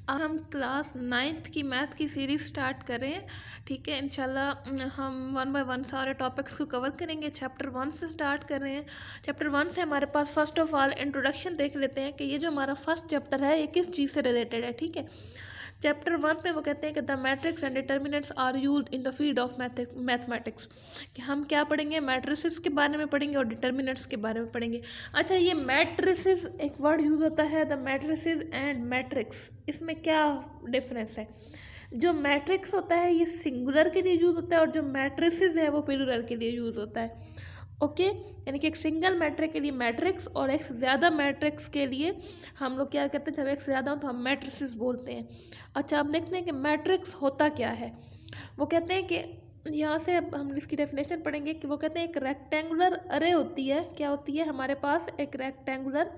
अब हम class 9th की मैथ की सीरीज़ स्टार्ट करें। ठीक है, इंशाल्लाह हम 1 बाय 1 सारे टॉपिक्स को कवर करेंगे। चैप्टर 1 से स्टार्ट कर रहे हैं। चैप्टर 1 से हमारे पास फर्स्ट ऑफ ऑल इंट्रोडक्शन देख लेते हैं कि ये जो हमारा फर्स्ट चैप्टर है ये किस चीज़ से रिलेटेड है। ठीक है, चैप्टर 1 में वो कहते हैं कि the matrix and determinants are used in the field of mathematics. कि हम क्या पढ़ेंगे, मैट्रिसेस के बारे में पढ़ेंगे और डिटर्मिनेंट्स के बारे में पढ़ेंगे। अच्छा, ये मैट्रिसेस एक वर्ड यूज़ होता है, द मैट्रिसेस एंड मैट्रिक्स, इसमें क्या डिफरेंस है? जो मैट्रिक्स होता है ये सिंगुलर के लिए यूज़ होता है और जो मैट्रिसेस है वो प्लूरल के लिए यूज़ होता है। ओके, यानी कि एक सिंगल मैट्रिक के लिए मैट्रिक्स और एक से ज़्यादा मैट्रिक्स के लिए हम लोग क्या कहते हैं, जब एक से ज़्यादा हो तो हम मैट्रिसेस बोलते हैं। अच्छा, अब देखते हैं कि मैट्रिक्स होता क्या है। वो कहते हैं कि यहाँ से अब हम इसकी डेफिनेशन पढ़ेंगे कि वो कहते हैं एक रेक्टेंगुलर अरे होती है। क्या होती है हमारे पास? एक रेक्टेंगुलर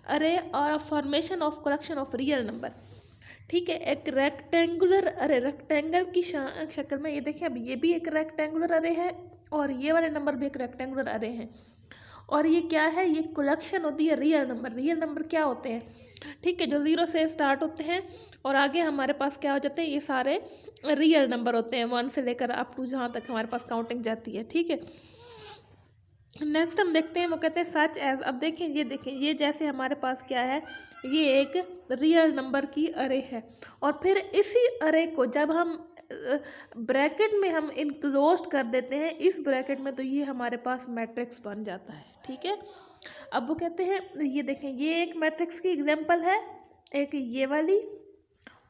अरे और a formation of collection of real number. ठीक है, एक रेक्टेंगुलर अरे, रेक्टेंगल की शक्ल में, ये देखिए अब ये भी एक रेक्टेंगुलर अरे है और ये वाले नंबर भी एक रेक्टेंगुलर अरे हैं। और ये क्या है? ये कलेक्शन होती है रियल नंबर। रियल नंबर क्या होते हैं? ठीक है, जो 0 से स्टार्ट होते हैं और आगे हमारे पास क्या हो जाते हैं, ये सारे रियल नंबर होते हैं, 1 से लेकर अप टू जहाँ तक हमारे पास काउंटिंग जाती है। ठीक है, नेक्स्ट हम देखते हैं, वो कहते हैं सच एज। अब देखें, ये देखें, ये जैसे हमारे पास क्या है, ये एक रियल नंबर की अरे है और फिर इसी अरे को जब हम ब्रैकेट में हम इनक्लोज कर देते हैं इस ब्रैकेट में, तो ये हमारे पास मैट्रिक्स बन जाता है। ठीक है, अब वो कहते हैं, ये देखें, ये एक मैट्रिक्स की एग्जांपल है, एक ये वाली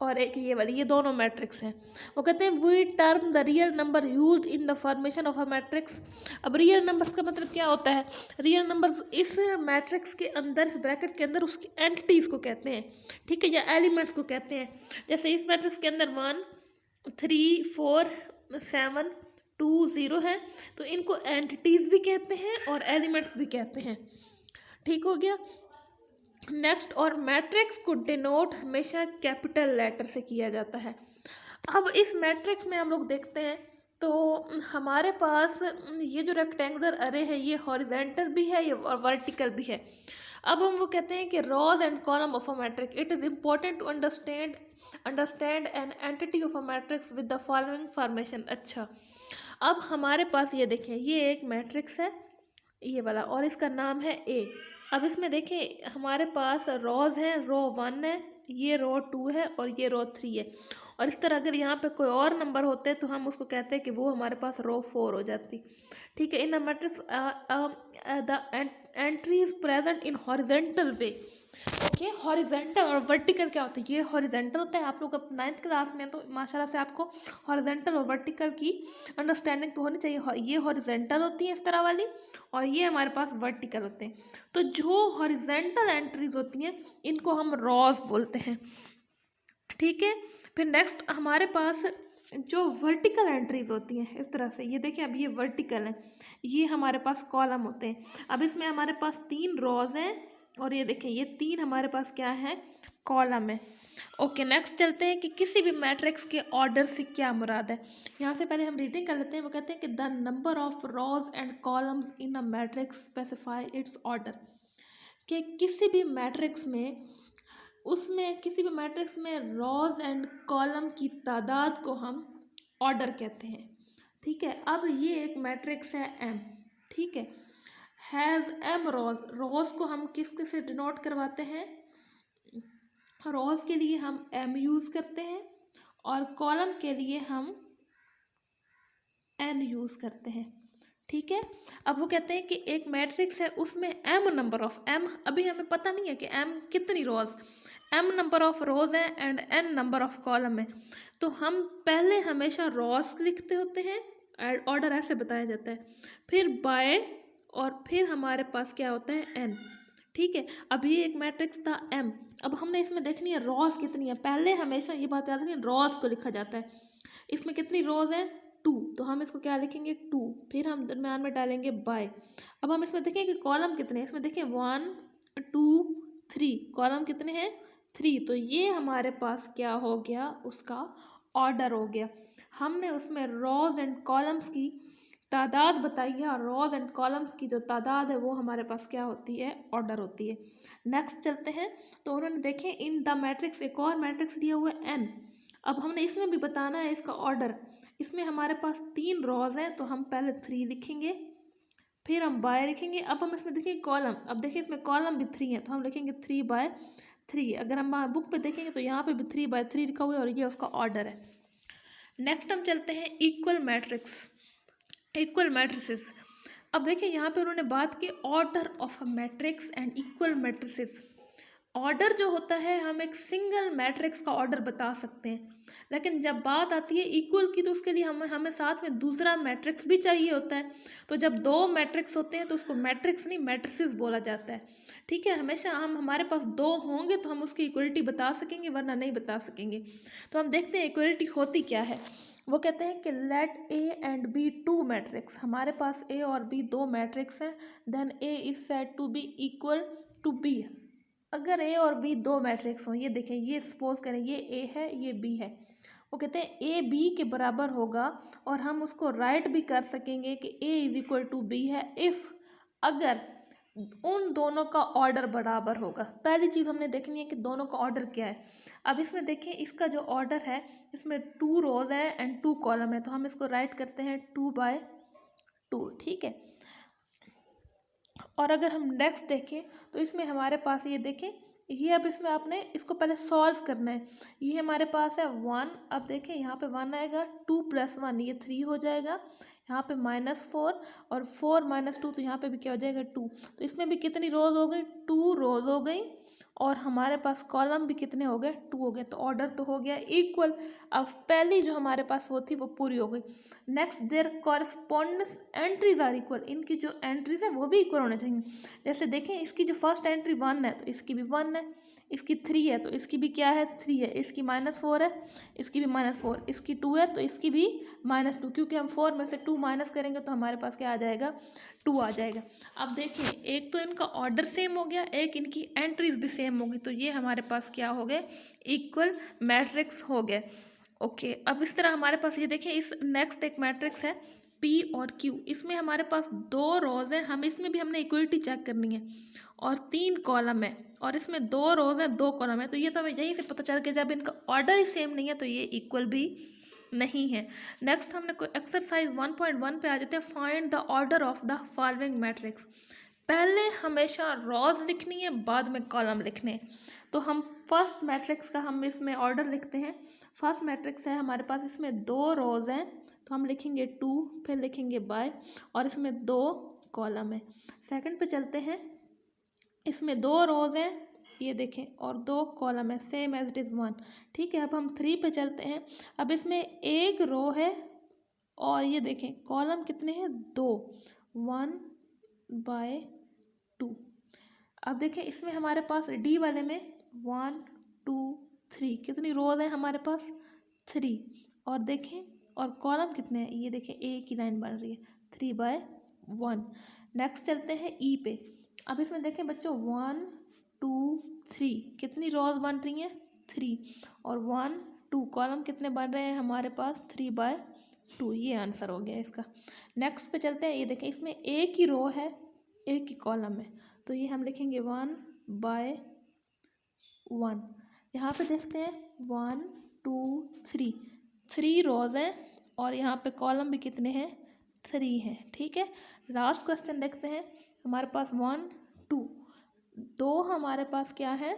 और एक ये वाली, ये दोनों मैट्रिक्स हैं। वो कहते हैं we term the real number used in the formation of a matrix. अब रियल नंबर्स का मतलब क्या होता है? रियल नंबर्स इस मैट्रिक्स के अंदर, इस ब्रैकेट के अंदर उसकी एंटिटीज़ को कहते हैं। ठीक है, या एलिमेंट्स को कहते हैं। जैसे इस मैट्रिक्स के अंदर 1 3 4 7 2 0 है, तो इनको एंटिटीज़ भी कहते हैं और एलिमेंट्स भी कहते हैं। ठीक हो गया। नेक्स्ट, और मैट्रिक्स को डिनोट हमेशा कैपिटल लेटर से किया जाता है। अब इस मैट्रिक्स में हम लोग देखते हैं तो हमारे पास ये जो रेक्टेंगुलर अरे है ये हॉरिजेंटल भी है, ये और वर्टिकल भी है। अब हम वो कहते हैं कि rows and column of a matrix, it is important to understand an entity of a matrix with the following formation. अच्छा, अब हमारे पास ये देखें, ये एक मैट्रिक्स है ये वाला और इसका नाम है ए। अब इसमें देखें हमारे पास रोज़ हैं, रो 1 है, ये रो 2 है और ये रो 3 है। और इस तरह अगर यहाँ पे कोई और नंबर होते तो हम उसको कहते हैं कि वो हमारे पास रो 4 हो जाती। ठीक है, in a matrix the entry is present in horizontal way. Okay, horizontal और वर्टिकल क्या होता है? ये हॉरिजेंटल होता है। आप लोग अब 9th क्लास में तो माशाल्लाह से आपको हॉरिजेंटल और वर्टिकल की अंडरस्टैंडिंग तो होनी चाहिए। ये हॉरिजेंटल होती है इस तरह वाली और ये हमारे पास वर्टिकल होते हैं। तो जो हॉरिजेंटल एंट्रीज होती हैं इनको हम रॉज बोलते हैं। ठीक है, फिर नेक्स्ट हमारे पास जो वर्टिकल एंट्रीज होती हैं इस तरह से, ये देखिए अब ये वर्टिकल है, ये हमारे पास कॉलम होते हैं। अब इसमें हमारे पास 3 रॉज हैं और ये देखें ये 3 हमारे पास क्या है, कॉलम है। ओके, नेक्स्ट चलते हैं कि किसी भी मैट्रिक्स के ऑर्डर से क्या मुराद है। यहाँ से पहले हम रीडिंग कर लेते हैं। वो कहते हैं कि the number of rows and columns in a matrix specify it's order. कि किसी भी मैट्रिक्स में, उसमें किसी भी मैट्रिक्स में रॉज एंड कॉलम की तादाद को हम ऑर्डर कहते हैं। ठीक है, अब ये एक मैट्रिक्स है एम। ठीक है, हैज़ एम रोज। रोज को हम किस से डिनोट करवाते हैं? रोज के लिए हम एम यूज़ करते हैं और कॉलम के लिए हम एन यूज़ करते हैं। ठीक है, अब वो कहते हैं कि एक मैट्रिक्स है उसमें एम नंबर ऑफ एम, अभी हमें पता नहीं है कि एम कितनी rows, m number of rows है and n number of column है। तो हम पहले हमेशा रोज लिखते होते हैं, ऑर्डर ऐसे बताया जाता है, फिर बाय और फिर हमारे पास क्या होता है, एन। ठीक है, अब ये एक मैट्रिक्स था एम। अब हमने इसमें देखनी है रॉस कितनी है। पहले हमेशा ये बात याद रखनी, रॉस को लिखा जाता है। इसमें कितनी रोज है? 2, तो हम इसको क्या लिखेंगे, 2। फिर हम दरम्यान में डालेंगे बाय। अब हम इसमें देखें कि कॉलम कितने हैं। इसमें देखें 1 2 3, कॉलम कितने हैं, 3। तो ये हमारे पास क्या हो गया, उसका ऑर्डर हो गया। हमने उसमें रोज एंड कॉलम्स की तादाद बताइए और रोज एंड कॉलम्स की जो तादाद है वो हमारे पास क्या होती है, ऑर्डर होती है। नेक्स्ट चलते हैं, तो उन्होंने देखे इन द मैट्रिक्स, एक और मैट्रिक्स दिया हुआ है n। अब हमने इसमें भी बताना है इसका ऑर्डर। इसमें हमारे पास 3 रोज हैं, तो हम पहले 3 लिखेंगे, फिर हम बाय लिखेंगे। अब हम इसमें देखेंगे कॉलम, अब देखिए इसमें कॉलम भी 3 है, तो हम लिखेंगे 3/3। अगर हम बुक पे देखेंगे तो यहाँ पे भी 3/3 लिखा हुआ है और ये उसका ऑर्डर है। नेक्स्ट हम चलते हैं इक्वल मैट्रिक्स, इक्वल मैट्रिसेस। अब देखिए यहाँ पे उन्होंने बात की order of a matrix and equal matrices. Order जो होता है हम एक सिंगल मैट्रिक्स का ऑर्डर बता सकते हैं, लेकिन जब बात आती है इक्वल की तो उसके लिए हमें साथ में दूसरा मैट्रिक्स भी चाहिए होता है। तो जब 2 मैट्रिक्स होते हैं तो उसको मैट्रिक्स नहीं मैट्रिसेस बोला जाता है। ठीक है, हमेशा हमारे पास 2 होंगे तो हम उसकी इक्वलिटी बता सकेंगे, वरना नहीं बता सकेंगे। तो हम देखते हैं इक्वलिटी होती क्या है। वो कहते हैं कि let A and B 2 matrix, हमारे पास ए और बी 2 मैट्रिक्स हैं, then A is said to be equal to B. अगर ए और बी 2 मैट्रिक्स हों, ये देखें, ये सपोज करें ये ए है ये बी है, वो कहते हैं ए बी के बराबर होगा, और हम उसको राइट भी कर सकेंगे कि ए इज इक्वल टू बी है इफ़, अगर उन दोनों का ऑर्डर बराबर होगा। पहली चीज़ हमने देखनी है कि दोनों का ऑर्डर क्या है। अब इसमें देखिए इसका जो ऑर्डर है, इसमें 2 रोज है एंड 2 कॉलम है, तो हम इसको राइट करते हैं 2/2। ठीक है, और अगर हम नेक्स्ट देखें तो इसमें हमारे पास ये देखें, ये अब इसमें आपने इसको पहले सॉल्व करना है। ये हमारे पास है 1, अब देखें यहाँ पे 1 आएगा, 2 + 1 ये 3 हो जाएगा, यहाँ पे -4 और 4 - 2 तो यहाँ पे भी क्या हो जाएगा 2। तो इसमें भी कितनी रोज हो गई, 2 रोज हो गई, और हमारे पास कॉलम भी कितने हो गए, 2 हो गए। तो ऑर्डर तो हो गया इक्वल। अब पहली जो हमारे पास वो थी वो पूरी हो गई। Next their correspondence entries are equal, इनकी जो एंट्रीज है वो भी इक्वल होने चाहिए। जैसे देखें इसकी जो फर्स्ट एंट्री 1 है तो इसकी भी 1 है, इसकी 3 है तो इसकी भी क्या है 3 है, इसकी -4 है, इसकी भी -4, इसकी 2 है तो इसकी भी -2, क्योंकि हम 4 में से 2 माइनस करेंगे तो हमारे पास क्या आ जाएगा 2 आ जाएगा। अब देखिए एक तो इनका ऑर्डर सेम हो गया, एक इनकी एंट्रीज भी सेम होगी, तो ये हमारे पास क्या हो गए, इक्वल मैट्रिक्स हो गए। ओके, अब इस तरह हमारे पास ये देखिए इस नेक्स्ट एक मैट्रिक्स है P और Q, इसमें हमारे पास 2 रोज हैं, हम इसमें भी हमने इक्वलिटी चेक करनी है, और 3 कॉलम है, और इसमें 2 रोज हैं 2 कॉलम है, तो ये तो हमें यहीं से पता चल के जब इनका ऑर्डर ही सेम नहीं है तो ये इक्वल भी नहीं है। नेक्स्ट हमने कोई एक्सरसाइज 1.1 पे आ जाते हैं, find the order of the following matrix. पहले हमेशा रोज लिखनी है, बाद में कॉलम लिखने हैं। तो हम फर्स्ट मैट्रिक्स का हम इसमें ऑर्डर लिखते हैं। फर्स्ट मैट्रिक्स है हमारे पास, इसमें 2 रोज हैं, तो हम लिखेंगे 2, फिर लिखेंगे बाय, और इसमें 2 कॉलम है। सेकंड पे चलते हैं, इसमें 2 रोज हैं, ये देखें, और 2 कॉलम है, सेम एज इट इज़ 1। ठीक है, अब हम 3 पे चलते हैं। अब इसमें 1 रो है, और ये देखें कॉलम कितने हैं 2, 1/2। अब देखें इसमें हमारे पास डी वाले में 1 2 3 कितनी रोज है हमारे पास 3, और देखें और कॉलम कितने हैं, ये देखें एक ही लाइन बन रही है 3/1। नेक्स्ट चलते हैं ई पे। अब इसमें देखें बच्चों 1 2 3 कितनी रोज बन रही हैं 3, और 1 2 कॉलम कितने बन रहे हैं हमारे पास 3/2। ये आंसर हो गया इसका। नेक्स्ट पे चलते हैं, ये देखें इसमें एक ही रो है एक ही कॉलम है, तो ये हम लिखेंगे 1/1। यहाँ पे देखते हैं 1 2 3 रोज हैं, और यहाँ पे कॉलम भी कितने हैं 3 हैं। ठीक है, लास्ट क्वेश्चन देखते हैं, हमारे पास 1 2 हमारे पास क्या है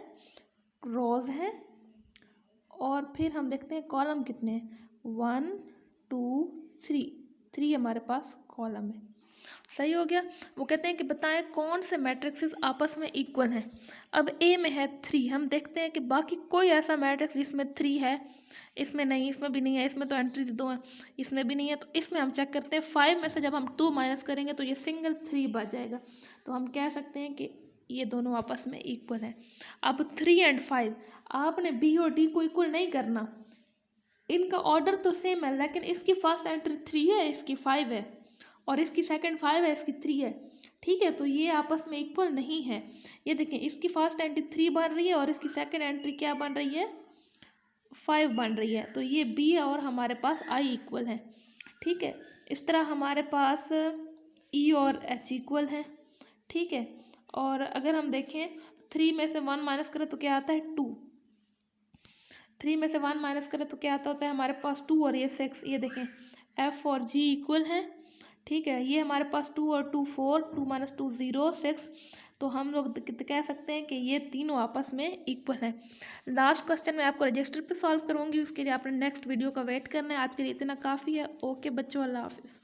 रोज हैं, और फिर हम देखते हैं कॉलम कितने हैं 1 2 3 हमारे पास कॉलम है। सही हो गया। वो कहते हैं कि बताएं कौन से मैट्रिक्सेस आपस में इक्वल हैं। अब ए में है 3, हम देखते हैं कि बाकी कोई ऐसा मैट्रिक्स जिसमें 3 है, इसमें नहीं, इसमें भी नहीं है, इसमें तो एंट्रीज 2 हैं, इसमें भी नहीं है, तो इसमें हम चेक करते हैं 5 में से जब हम 2 माइनस करेंगे तो ये सिंगल 3 बच जाएगा, तो हम कह सकते हैं कि ये दोनों आपस में इक्वल है। अब 3 और 5 आपने बी और डी को इक्वल नहीं करना, इनका ऑर्डर तो सेम है, लेकिन इसकी फर्स्ट एंट्री 3 है, इसकी 5 है, और इसकी सेकंड 5 है, इसकी 3 है। ठीक है, तो ये आपस में इक्वल नहीं है। ये देखें इसकी फर्स्ट एंट्री 3 बन रही है और इसकी सेकंड एंट्री क्या बन रही है 5 बन रही है, तो ये बी और हमारे पास आई इक्वल है। ठीक है। इस तरह हमारे पास ई और एच इक्वल है, ठीक है। और अगर हम देखें 3 में से 1 माइनस करें तो क्या आता है 2, 3 में से 1 माइनस करें तो क्या आता होता है हमारे पास 2 और ये 6, ये देखें एफ और जी इक्वल है, ठीक है। ये हमारे पास 2 और 2 4, 2 माइनस 2 0 6, तो हम लोग कह सकते हैं कि ये तीनों आपस में इक्वल है। लास्ट क्वेश्चन मैं आपको रजिस्टर पे सॉल्व करूँगी, उसके लिए आपने नेक्स्ट वीडियो का वेट करना है। आज के लिए इतना काफ़ी है। ओके बच्चों, अल्लाह हाफिज़।